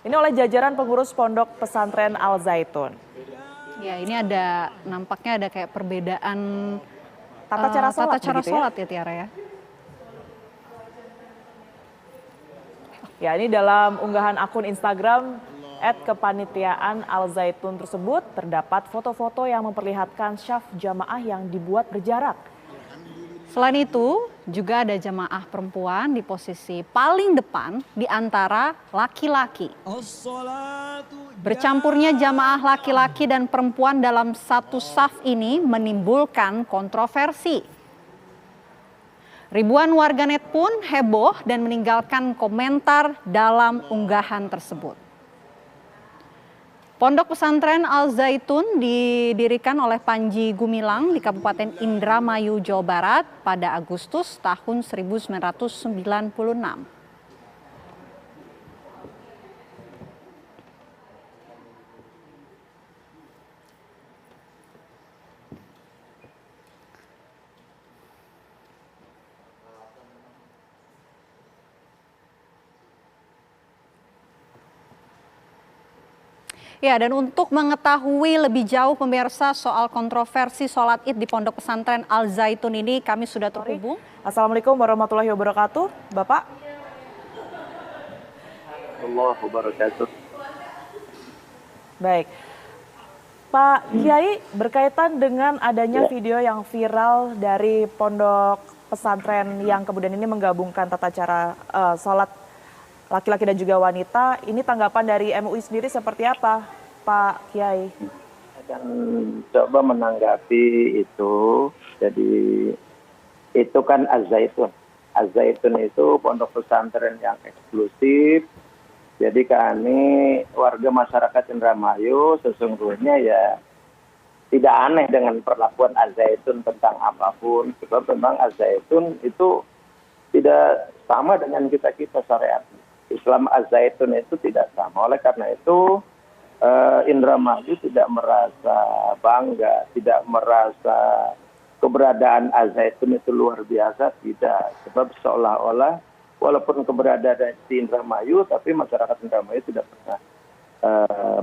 Ini oleh jajaran pengurus Pondok Pesantren Al Zaitun. Ya, ini ada nampaknya ada kayak perbedaan Tata cara sholat ya Tiara ya. Ya, ini dalam unggahan akun Instagram @kepanitiaan Al Zaitun tersebut terdapat foto-foto yang memperlihatkan syaf jamaah yang dibuat berjarak. Selain itu, juga ada jamaah perempuan di posisi paling depan di antara laki-laki. Bercampurnya jamaah laki-laki dan perempuan dalam satu saf ini menimbulkan kontroversi. Ribuan warganet pun heboh dan meninggalkan komentar dalam unggahan tersebut. Pondok Pesantren Al Zaitun didirikan oleh Panji Gumilang di Kabupaten Indramayu, Jawa Barat pada Agustus tahun 1996. Ya, dan untuk mengetahui lebih jauh pemirsa soal kontroversi sholat Id di Pondok Pesantren Al Zaitun ini, kami sudah terhubung. Assalamualaikum warahmatullahi wabarakatuh, Bapak. Warahmatullahi wabarakatuh. Baik, Pak Kiai, berkaitan dengan adanya video yang viral dari Pondok Pesantren yang kemudian ini menggabungkan tata cara sholat laki-laki dan juga wanita, ini tanggapan dari MUI sendiri seperti apa, Pak Kiai? Akan coba menanggapi itu. Jadi itu kan Az-Zaitun. Az-Zaitun itu pondok pesantren yang eksklusif. Jadi kami warga masyarakat Indramayu sesungguhnya ya tidak aneh dengan perlakuan Az-Zaitun tentang apapun. Sebab memang Az-Zaitun itu tidak sama dengan kita-kita syariat. Islam Az-Zaitun itu tidak sama. Oleh karena itu Indramayu tidak merasa bangga, tidak merasa keberadaan Az-Zaitun itu luar biasa, tidak. Sebab seolah-olah walaupun keberadaan di Indramayu, tapi masyarakat Indramayu tidak pernah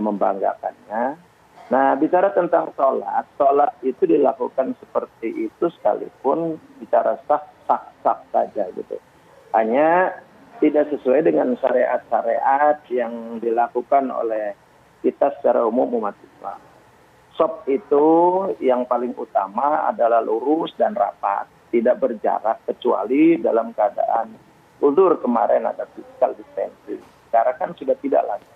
membanggakannya. Nah, bicara tentang sholat itu dilakukan seperti itu sekalipun bicara sah saja gitu. Hanya tidak sesuai dengan syariat-syariat yang dilakukan oleh kita secara umum umat Islam. Shop itu yang paling utama adalah lurus dan rapat, tidak berjarak kecuali dalam keadaan uzur kemarin ada physical distancing. Sekarang kan sudah tidak lagi.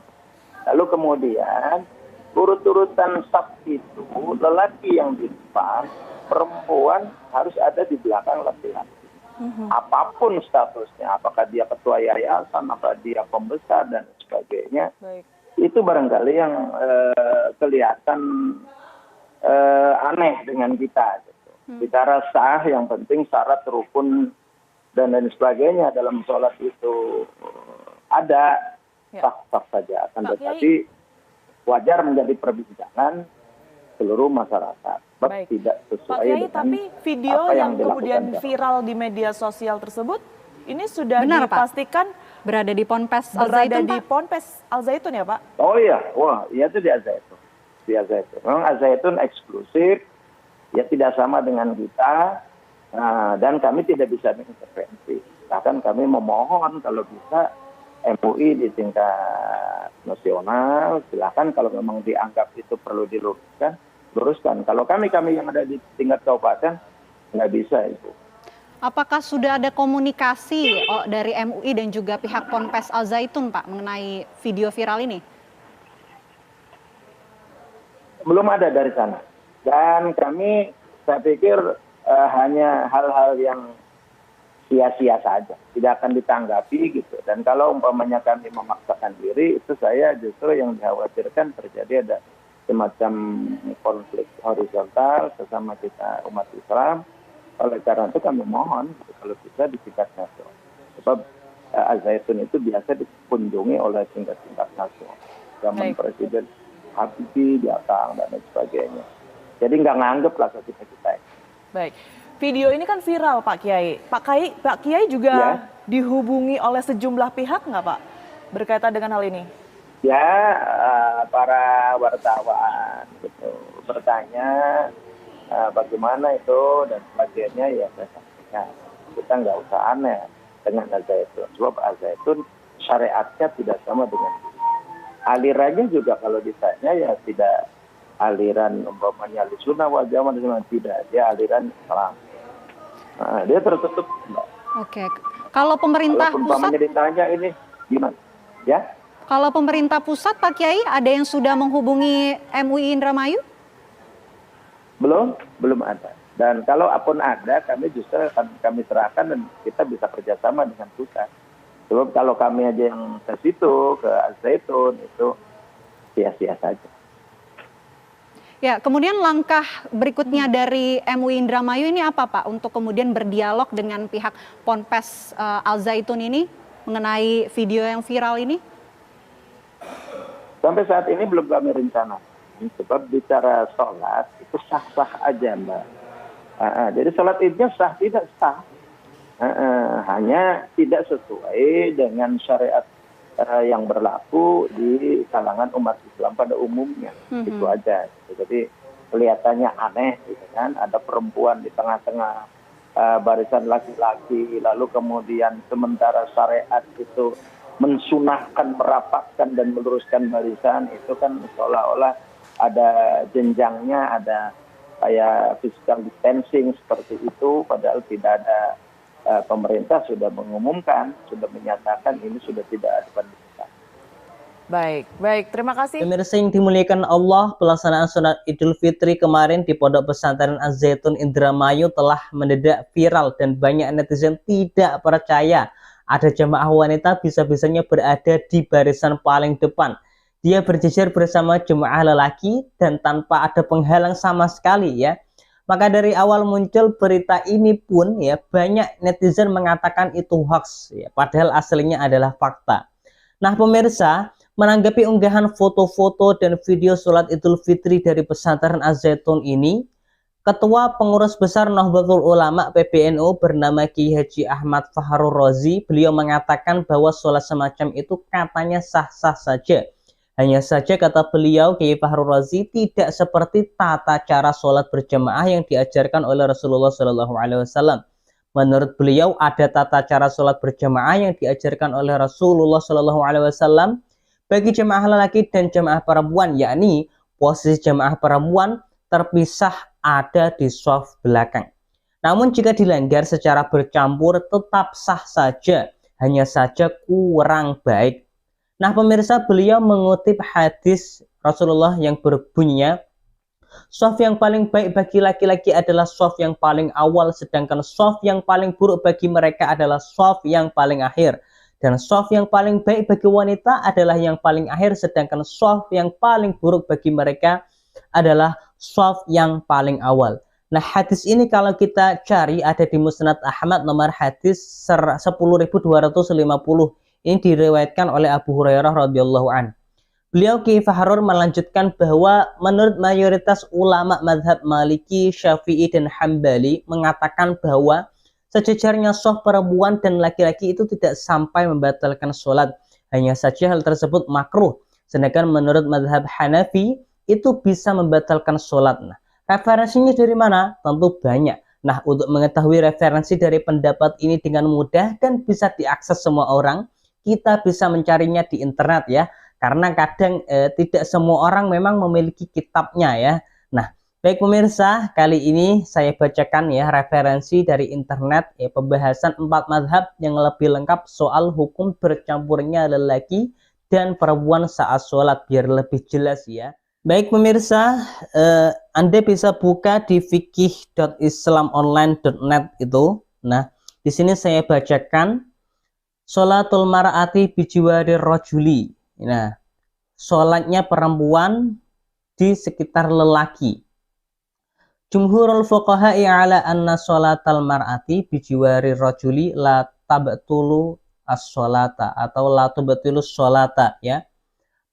Lalu kemudian urut-urutan shop itu lelaki yang di depan, perempuan harus ada di belakang laki-laki. Apapun statusnya, apakah dia ketua yayasan, apakah dia pembesar dan sebagainya. Baik. Itu barangkali yang kelihatan aneh dengan kita. Gitu. Bicara sah, yang penting syarat rukun dan lain sebagainya dalam sholat itu ada, sah-sah saja. Akan tetapi wajar menjadi perbincangan seluruh masyarakat. Baik. Tidak sesuai Pak Kiai, dengan tapi video apa yang kemudian dilakukan. viral di media sosial tersebut, ini sudah Benar, Pak? dipastikan Berada di Ponpes Al berada Zaitun, di Pak? Ponpes Al Zaitun ya, Pak? Oh iya, wah, iya itu di Az-Zaitun. Di Az-Zaitun. Memang Az-Zaitun eksklusif, ya tidak sama dengan kita, dan kami tidak bisa mengintervensi. Bahkan kami memohon kalau bisa MUI di tingkat nasional, silakan kalau memang dianggap itu perlu diluruskan. Kalau kami yang ada di tingkat kabupaten, nggak bisa itu. Apakah sudah ada komunikasi dari MUI dan juga pihak Ponpes Al Zaitun, Pak, mengenai video viral ini? Belum ada dari sana. Dan kami, saya pikir hanya hal-hal yang sia-sia saja, tidak akan ditanggapi gitu. Dan kalau umpamanya kami memaksakan diri, itu saya justru yang dikhawatirkan terjadi ada semacam konflik horizontal sesama kita umat Islam. Oleh karena itu kami mohon gitu, kalau bisa di tingkat nasional. Sebab Az-Zaitun itu biasa dikunjungi oleh tingkat-tingkat nasional. Zaman Presiden Habibie datang dan lain sebagainya. Jadi nggak nganggep lah kita. Baik. Video ini kan viral, Pak Kiai. Pak Kiai juga dihubungi oleh sejumlah pihak nggak, Pak, berkaitan dengan hal ini? Ya, para wartawan gitu bertanya bagaimana itu dan sebagainya, ya saya sampaikan kita nggak usah aneh dengan al-zaitun, sebab al-zaitun syariatnya tidak sama dengan alirannya juga. Kalau ditanya ya tidak aliran umpamanya sunnah wal jamaah, tidak, dia aliran Islam. Dia tertutup, Mbak. Oke, kalau pemerintah Kalau pusat, umpamanya ditanya ini gimana ya. kalau pemerintah pusat Pak Kiai ada yang sudah menghubungi MUI Indramayu? Belum ada. Dan kalau pun ada, kami justru akan kami serahkan dan kita bisa kerjasama dengan pusat. Sebab kalau kami aja yang ke situ, ke Al-Zaitun, itu sia-sia saja. Ya, kemudian langkah berikutnya dari MUI Indramayu ini apa Pak untuk kemudian berdialog dengan pihak Ponpes Al Zaitun ini mengenai video yang viral ini? Sampai saat ini belum kami rencanakan. Sebab bicara sholat itu sah-sah aja, Mbak. Jadi sholat idnya sah tidak sah. Hanya tidak sesuai dengan syariat yang berlaku di kalangan umat Islam pada umumnya. Itu aja. Jadi kelihatannya aneh gitu kan, ada perempuan di tengah-tengah barisan laki-laki, lalu kemudian sementara syariat itu mensunahkan, merapatkan dan meluruskan barisan, itu kan seolah-olah ada jenjangnya, ada kayak physical distancing seperti itu, padahal tidak ada. Pemerintah sudah mengumumkan, sudah menyatakan ini sudah tidak ada pendidikan. Baik, terima kasih. Pemirsa yang dimuliakan Allah, pelaksanaan sholat Idul Fitri kemarin di Pondok Pesantren Az-Zaitun Indramayu telah mendadak viral dan banyak netizen tidak percaya ada jemaah wanita bisa-bisanya berada di barisan paling depan. Dia berjejer bersama jemaah lelaki dan tanpa ada penghalang sama sekali ya. Maka dari awal muncul berita ini pun ya banyak netizen mengatakan itu hoax ya, padahal aslinya adalah fakta. Nah pemirsa, menanggapi unggahan foto-foto dan video sholat Idul Fitri dari pesantren Az-Zaitun ini, Ketua Pengurus Besar Nahdlatul Ulama PBNU bernama Kiai Haji Ahmad Fakhrur Razi, beliau mengatakan bahwa sholat semacam itu katanya sah-sah saja. Hanya saja kata beliau, Kiai Fakhrur Razi, tidak seperti tata cara sholat berjamaah yang diajarkan oleh Rasulullah SAW. Menurut beliau ada tata cara sholat berjamaah yang diajarkan oleh Rasulullah SAW bagi jemaah lelaki dan jemaah perempuan, yakni posisi jemaah perempuan terpisah ada di shaf belakang. Namun jika dilanggar secara bercampur tetap sah saja, hanya saja kurang baik. Nah pemirsa, beliau mengutip hadis Rasulullah yang berbunyinya, shaf yang paling baik bagi laki-laki adalah shaf yang paling awal, sedangkan shaf yang paling buruk bagi mereka adalah shaf yang paling akhir. Dan shaf yang paling baik bagi wanita adalah yang paling akhir, sedangkan shaf yang paling buruk bagi mereka adalah shaf yang paling awal. Nah hadis ini kalau kita cari ada di Musnad Ahmad nomor hadis 10.250. Ini diriwayatkan oleh Abu Hurairah radhiyallahu an. Beliau Kiai Fakhrur melanjutkan bahwa menurut mayoritas ulama mazhab Maliki, Syafi'i dan Hambali mengatakan bahwa sejajarnya shaf perempuan dan laki-laki itu tidak sampai membatalkan sholat. Hanya saja hal tersebut makruh. Sedangkan menurut mazhab Hanafi itu bisa membatalkan sholat. Nah, referensinya dari mana? Tentu banyak. Nah, untuk mengetahui referensi dari pendapat ini dengan mudah dan bisa diakses semua orang, kita bisa mencarinya di internet ya, karena kadang tidak semua orang memang memiliki kitabnya ya. Nah, baik pemirsa, kali ini saya bacakan ya referensi dari internet ya, pembahasan 4 mazhab yang lebih lengkap soal hukum bercampurnya lelaki dan perempuan saat sholat biar lebih jelas ya. Baik pemirsa, Anda bisa buka di fikih.islamonline.net itu. Nah, di sini saya bacakan sholatul mar'ati bijiwari rajuli. Nah, sholatnya perempuan di sekitar lelaki. Jumhurul fuqaha'i ala anna sholatal mar'ati bijiwari rajuli la tabtulu as-sholata atau la tubtilu sholata ya.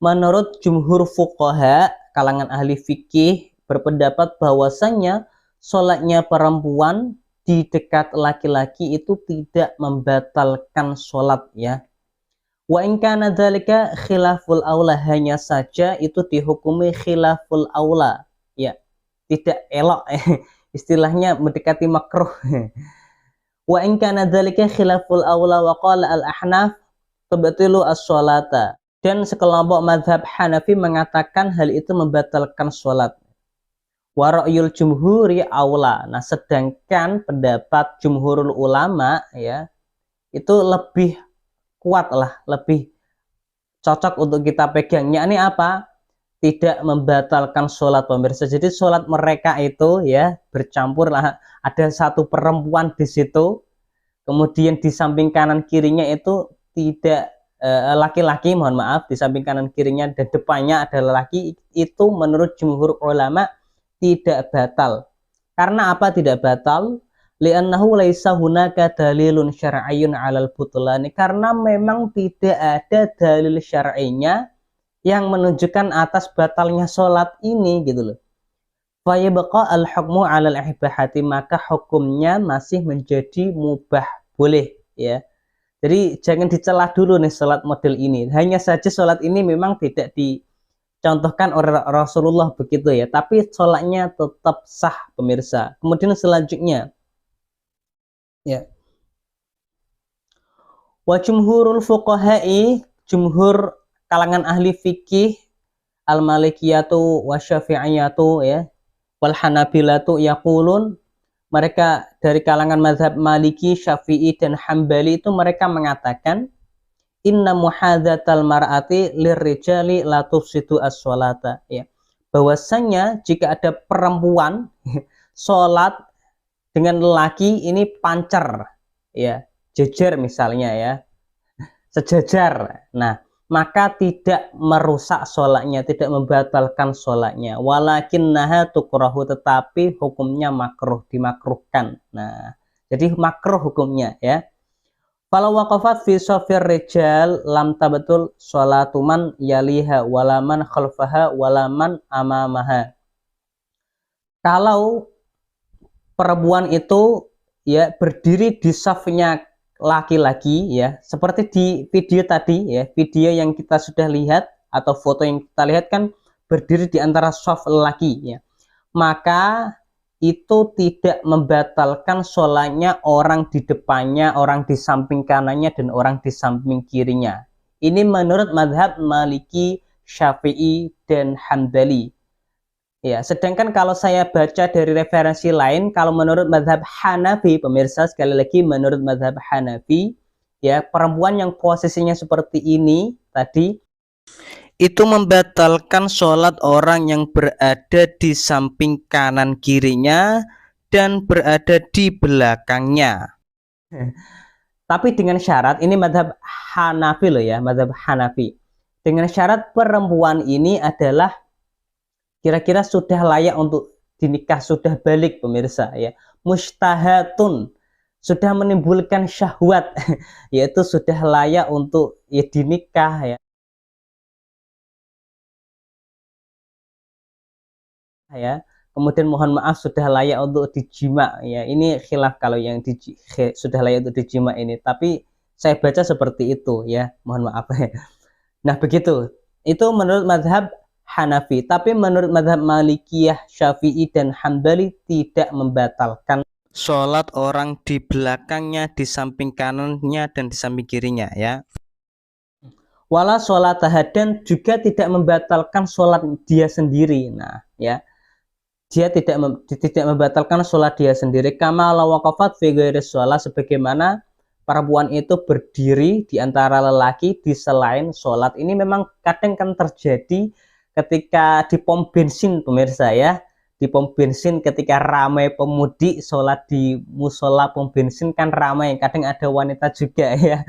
Menurut jumhur fuqaha, kalangan ahli fikih berpendapat bahwasannya sholatnya perempuan di dekat laki-laki itu tidak membatalkan sholat ya. Wa in kana dzalika khilaful aula, hanya saja itu dihukumi khilaful aula. Ya, tidak elok istilahnya mendekati makruh. Wa in kana dzalika khilaful aula wa qala al-Ahnaf tubtilu as-sholata. Dan sekelompok mazhab Hanafi mengatakan hal itu membatalkan sholat. Wa ra'yul jumhuri aula. Nah, sedangkan pendapat jumhurul ulama ya itu lebih kuat lah, lebih cocok untuk kita pegangnya. Ini apa? Tidak membatalkan sholat, pemirsa. Jadi sholat mereka itu ya bercampur lah. Ada satu perempuan di situ, kemudian di samping kanan kirinya itu tidak laki-laki, mohon maaf, di samping kanan kirinya dan depannya adalah laki. Itu menurut jumhur ulama tidak batal. Karena apa tidak batal? Li'annahu laisa hunaka dalilun syar'iyyun 'alal butlani, karena memang tidak ada dalil syar'inya yang menunjukkan atas batalnya sholat ini gitu loh. Fa yabqa al-hukmu 'alal ibahati, maka hukumnya masih menjadi mubah, boleh ya. Jadi jangan dicela dulu nih sholat model ini. Hanya saja sholat ini memang tidak dicontohkan oleh Rasulullah begitu ya, tapi sholatnya tetap sah, pemirsa. Kemudian selanjutnya ya, wa jumhurul fuqaha'i, jumhur kalangan ahli fikih, al-malikiyatu wa syafi'iyatu ya, wal hanabilatu yaqulun, mereka dari kalangan mazhab Maliki, Syafi'i dan Hambali itu mereka mengatakan inna muhadzatal mar'ati lirrijali la tufsidu as-sholata ya, bahwasanya jika ada perempuan sholat dengan lelaki ini pancer ya, jejer misalnya ya, sejajar. Nah, maka tidak merusak sholatnya, tidak membatalkan sholatnya. Walakinnaha tukrahu, tetapi hukumnya makruh, dimakruhkan. Nah, jadi makruh hukumnya ya. Kalau waqafat fi shafir rijal lam tabatul sholatu man yaliha walaman khalfaha walaman amamaha. Kalau perempuan itu ya berdiri di safnya laki-laki ya, seperti di video tadi ya, video yang kita sudah lihat atau foto yang kita lihat kan berdiri di antara saf laki ya, maka itu tidak membatalkan sholatnya orang di depannya, orang di samping kanannya dan orang di samping kirinya. Ini menurut mazhab Maliki, Syafi'i dan Hambali. Ya, sedangkan kalau saya baca dari referensi lain, kalau menurut mazhab Hanafi, pemirsa, sekali lagi menurut mazhab Hanafi, ya, perempuan yang posisinya seperti ini tadi, itu membatalkan sholat orang yang berada di samping kanan kirinya dan berada di belakangnya. Tapi dengan syarat, ini mazhab Hanafi loh ya, mazhab Hanafi. Dengan syarat perempuan ini adalah kira-kira sudah layak untuk dinikah, sudah balik, pemirsa ya, mustahatun, sudah menimbulkan syahwat yaitu sudah layak untuk ya dinikah ya, kemudian mohon maaf sudah layak untuk dijima ya. Ini khilaf kalau yang sudah layak untuk dijima ini, tapi saya baca seperti itu ya, mohon maaf. Nah begitu, itu menurut mazhab Hanafi. Tapi menurut mazhab Malikiyah, Syafi'i dan Hambali tidak membatalkan sholat orang di belakangnya, di samping kanannya dan di samping kirinya ya. Wala sholat dan juga tidak membatalkan sholat dia sendiri. Nah ya, dia tidak membatalkan sholat dia sendiri. Kama la waqafat fi ghairi sholat, sebagaimana perempuan itu berdiri di antara lelaki di selain sholat. Ini memang kadang kan terjadi ketika di pom bensin, pemirsa ya, di pom bensin ketika ramai pemudik sholat di musola pom bensin kan ramai, kadang ada wanita juga ya.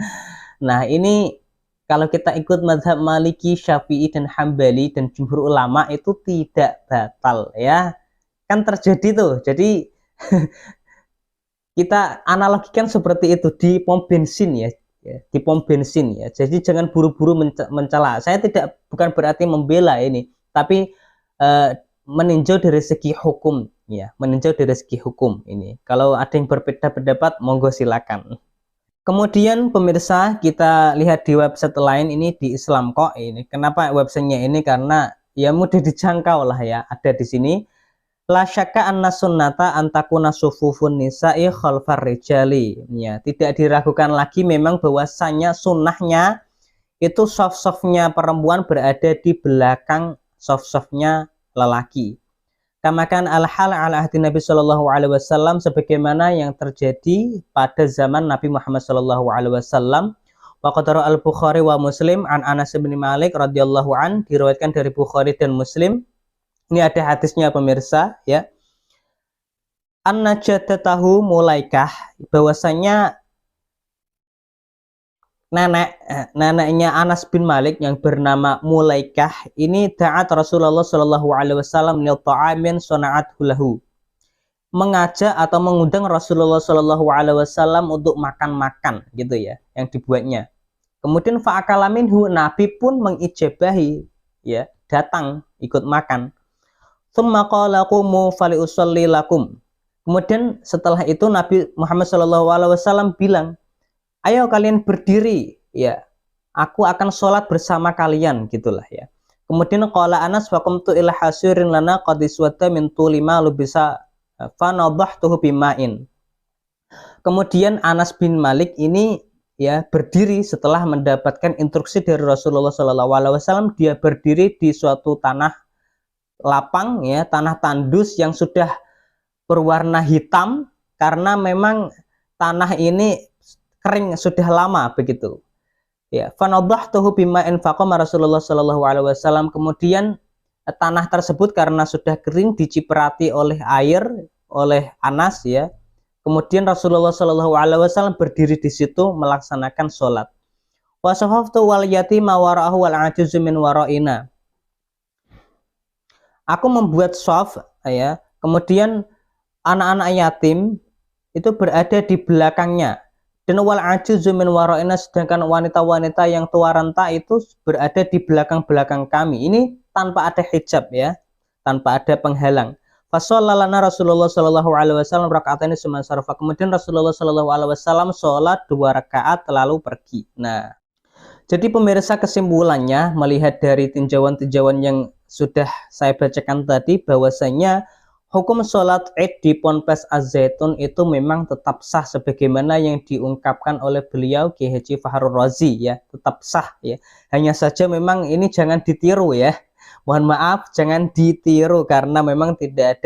Nah ini kalau kita ikut mazhab Maliki, Syafi'i dan Hambali dan jumhur ulama itu tidak batal ya, kan terjadi tuh. Jadi kita analogikan seperti itu di pom bensin ya, di pom bensin ya. Jadi jangan buru-buru mencela. Saya bukan berarti membela ini, tapi meninjau dari segi hukum ya, meninjau dari segi hukum ini. Kalau ada yang berbeda pendapat, monggo silakan. Kemudian pemirsa, kita lihat di website lain ini di Islam kok ini. Kenapa websitenya ini? Karena ya mudah dijangkau lah ya. Ada di sini. La syakka anna sunnata antakuna sufufun nisa'i khalfar rijali. Ya, tidak diragukan lagi memang bahwasanya sunnahnya itu soft-softnya perempuan berada di belakang soft-softnya lelaki. Kamakan al-hal ala ahdi Nabi Shallallahu Alaihi Wasallam, sebagaimana yang terjadi pada zaman Nabi Muhammad Shallallahu Alaihi Wasallam. Waqadara al-Bukhari wa Muslim an Anas bin Malik radhiyallahu an, diriwayatkan dari Bukhari dan Muslim. Ini ada hadisnya pemirsa ya. An-najatatahu mulaikah, bahwasanya neneknya Anas bin Malik yang bernama Mulaikah ini ta'at Rasulullah Shallallahu Alaihi Wasallam nil ta'amin sona'at hulahu, mengajak atau mengundang Rasulullah Shallallahu Alaihi Wasallam untuk makan-makan gitu ya yang dibuatnya. Kemudian fa'akala minhu, Nabi pun mengijabahi ya, datang ikut makan. Tsumma qala qumu faliusalli lakum. Kemudian setelah itu Nabi Muhammad Shallallahu Alaihi Wasallam bilang, ayo kalian berdiri ya, aku akan sholat bersama kalian gitulah ya. Kemudian qala Anas faqumtu ila hasirin lana qad iswadda min tulima lubisa fa nadahtuhu bima'in. Kemudian Anas bin Malik ini ya berdiri setelah mendapatkan instruksi dari Rasulullah Shallallahu Alaihi Wasallam. Dia berdiri di suatu tanah lapang ya, tanah tandus yang sudah berwarna hitam karena memang tanah ini kering sudah lama begitu. Ya, fanadhahtuhu bima'in faqama Rasulullah Shallallahu Alaihi Wasallam. Kemudian tanah tersebut karena sudah kering diciprati oleh air oleh Anas ya. Kemudian Rasulullah Shallallahu Alaihi Wasallam berdiri di situ melaksanakan sholat. Wa safaftu wal yatima wara'ahu wal ajizu min wara'ina. Aku membuat shaf ya. Kemudian anak-anak yatim itu berada di belakangnya. Dan wal ajizu min wara'ina, sedangkan wanita-wanita yang tua renta itu berada di belakang-belakang kami. Ini tanpa ada hijab ya, tanpa ada penghalang. Fasollalana Rasulullah Shallallahu Alaihi Wasallam rakaatnya summa sarfa. Kemudian Rasulullah Shallallahu Alaihi Wasallam sholat 2 rakaat lalu pergi. Nah, jadi pemirsa, kesimpulannya melihat dari tinjauan-tinjauan yang sudah saya bacakan tadi, bahwasanya hukum sholat Id di Ponpes Az-Zaitun itu memang tetap sah sebagaimana yang diungkapkan oleh beliau Kiai Haji Fahrul Razi ya, tetap sah ya. Hanya saja memang ini jangan ditiru ya. Mohon maaf, jangan ditiru karena memang tidak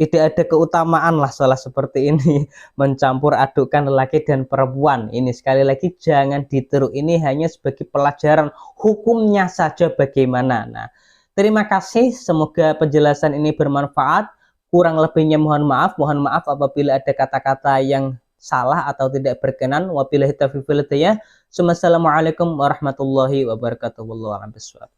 ada keutamaan lah sholat seperti ini, mencampur adukan lelaki dan perempuan. Ini sekali lagi jangan ditiru, ini hanya sebagai pelajaran hukumnya saja bagaimana. Nah, terima kasih, semoga penjelasan ini bermanfaat. Kurang lebihnya mohon maaf apabila ada kata-kata yang salah atau tidak berkenan. Wabillahi taufiq wal hidayah. Wassalamualaikum warahmatullahi wabarakatuh. Wallahu a'lam bishawab.